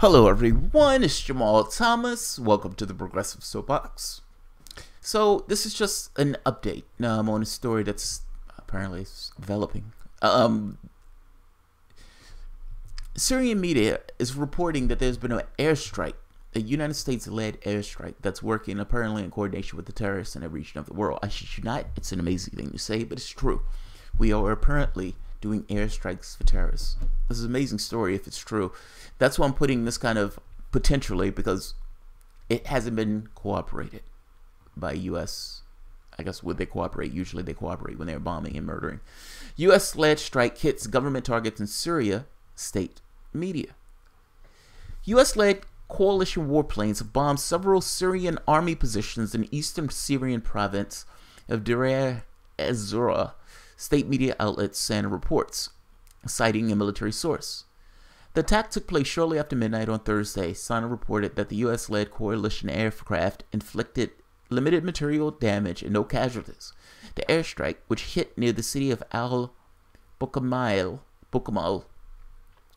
Hello everyone, it's Jamal Thomas. Welcome to the Progressive Soapbox. So this is just an update on a story that's apparently developing. Syrian media is reporting that there's been an airstrike, a United States-led airstrike that's working apparently in coordination with the terrorists in a region of the world. I shit you not, it's an amazing thing to say, but it's true. We are apparently doing airstrikes for terrorists. This is an amazing story if it's true. That's why I'm putting this kind of potentially, because it hasn't been cooperated by U.S. I guess would they cooperate? Usually they cooperate when they're bombing and murdering. U.S.-led strike hits government targets in Syria, state media. U.S.-led coalition warplanes have bombed several Syrian army positions in eastern Syrian province of Deir ez-Zor, state media outlets Sana reports, citing a military source. The attack took place shortly after midnight on Thursday. Sana reported that the U.S.-led coalition aircraft inflicted limited material damage and no casualties. The airstrike, which hit near the city of al-Bukamal,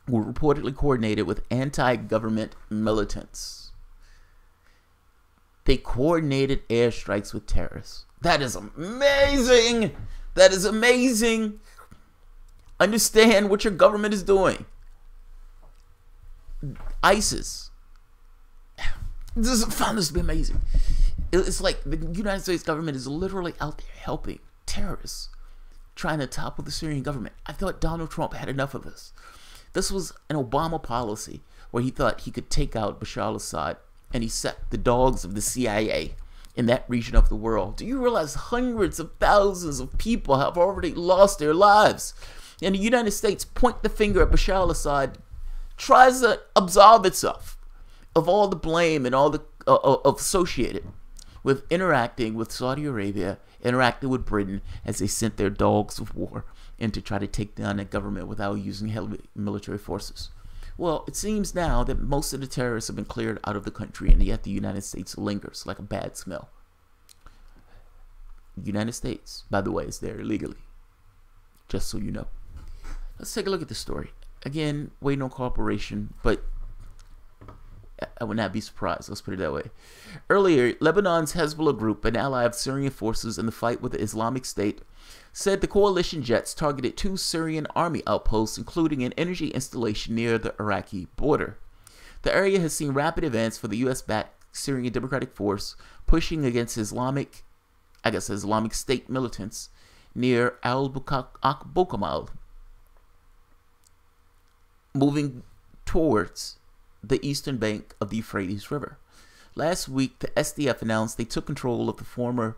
were reportedly coordinated with anti-government militants. They coordinated airstrikes with terrorists. That is amazing! That is amazing! Understand what your government is doing. ISIS. I found this to be amazing. It's like the United States government is literally out there helping terrorists, trying to topple the Syrian government. I thought Donald Trump had enough of this. This was an Obama policy where he thought he could take out Bashar al-Assad, and he set the dogs of the CIA in that region of the world. Do you realize hundreds of thousands of people have already lost their lives? And the United States point the finger at Bashar al-Assad, tries to absolve itself of all the blame and all the associated with interacting with Saudi Arabia, interacting with Britain as they sent their dogs of war in to try to take down that government without using heavy military forces. Well, it seems now that most of the terrorists have been cleared out of the country, and yet the United States lingers like a bad smell. The United States, by the way, is there illegally. Just so you know. Let's take a look at the story. Again, waiting on cooperation, but I would not be surprised. Let's put it that way. Earlier, Lebanon's Hezbollah group, an ally of Syrian forces in the fight with the Islamic State, said the coalition jets targeted 2 Syrian army outposts, including an energy installation near the Iraqi border. The area has seen rapid advance for the U.S.-backed Syrian Democratic Force pushing against Islamic State militants near al-Bukamal, moving towards the eastern bank of the Euphrates River. Last week, the SDF announced they took control of the former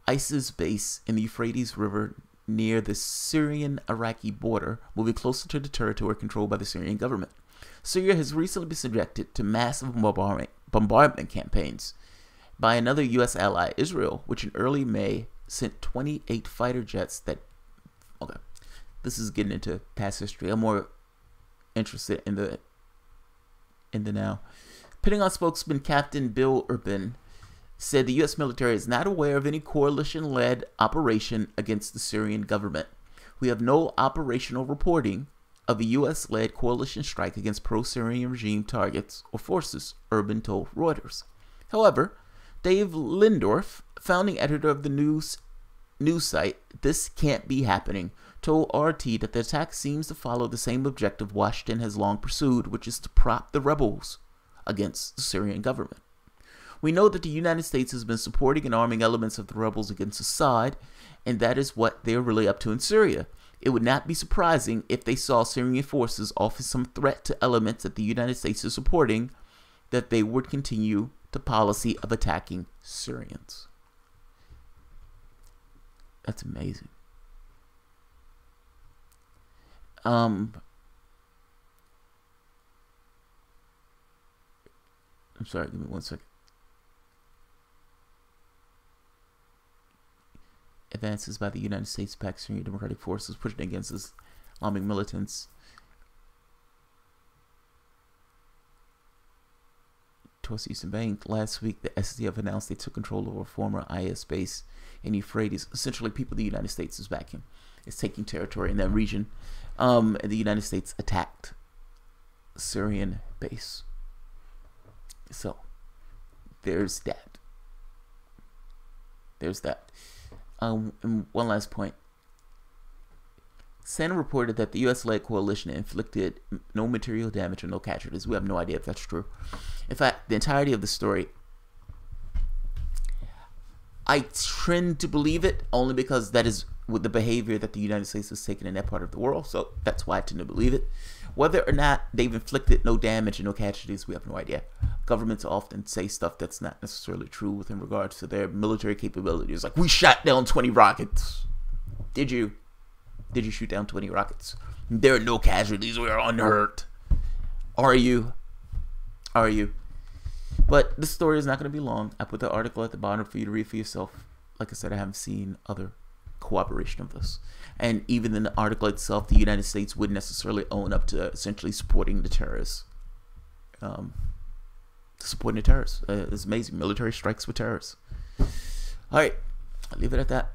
ISIS base in the Euphrates River near the Syrian-Iraqi border, moving closer to the territory controlled by the Syrian government. Syria has recently been subjected to massive bombardment campaigns by another U.S. ally, Israel, which in early May sent 28 fighter jets that... Okay, this is getting into past history. I'm more interested in the now. Pentagon spokesman Captain Bill Urban said the U.S. military is not aware of any coalition-led operation against the Syrian government. We have no operational reporting of a U.S.-led coalition strike against pro-Syrian regime targets or forces, Urban told Reuters. However, Dave Lindorf, founding editor of the news site This Can't Be Happening, told RT that the attack seems to follow the same objective Washington has long pursued, which is to prop the rebels against the Syrian government. We know that the United States has been supporting and arming elements of the rebels against Assad, and that is what they're really up to in Syria. It would not be surprising if they saw Syrian forces offer some threat to elements that the United States is supporting, that they would continue the policy of attacking Syrians. That's amazing. I'm sorry, give me 1 second. Advances by the United States-backed Syrian Democratic Forces pushing against Islamic militants towards the Eastern Bank. Last week, the SDF announced they took control of a former IS base in Euphrates. Essentially, people the United States is backing. It's taking territory in that region. And the United States attacked Syrian base. So there's that. There's that. And one last point. CNN reported that the U.S.-led coalition inflicted no material damage or no casualties. We have no idea if that's true. In fact, the entirety of the story, I trend to believe it only because that is with the behavior that the United States has taken in that part of the world. So that's why I tend to believe it. Whether or not they've inflicted no damage and no casualties, we have no idea. Governments often say stuff that's not necessarily true within regards to their military capabilities. Like, we shot down 20 rockets. Did you? Did you shoot down 20 rockets? There are no casualties. We are unhurt. Are you? Are you? But this story is not going to be long. I put the article at the bottom for you to read for yourself. Like I said, I haven't seen other cooperation of this. And even in the article itself, the United States wouldn't necessarily own up to essentially supporting the terrorists. Supporting the terrorists. It's amazing. Military strikes with terrorists. All right. I'll leave it at that.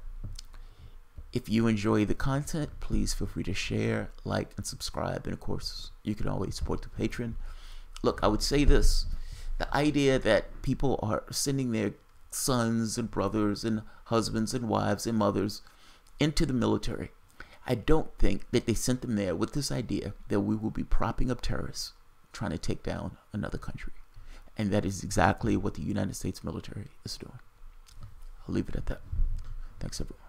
If you enjoy the content, please feel free to share, like, and subscribe. And of course, you can always support the Patreon. Look, I would say this. The idea that people are sending their sons and brothers and husbands and wives and mothers into the military, I don't think that they sent them there with this idea that we will be propping up terrorists trying to take down another country. And that is exactly what the United States military is doing. I'll leave it at that. Thanks, everyone.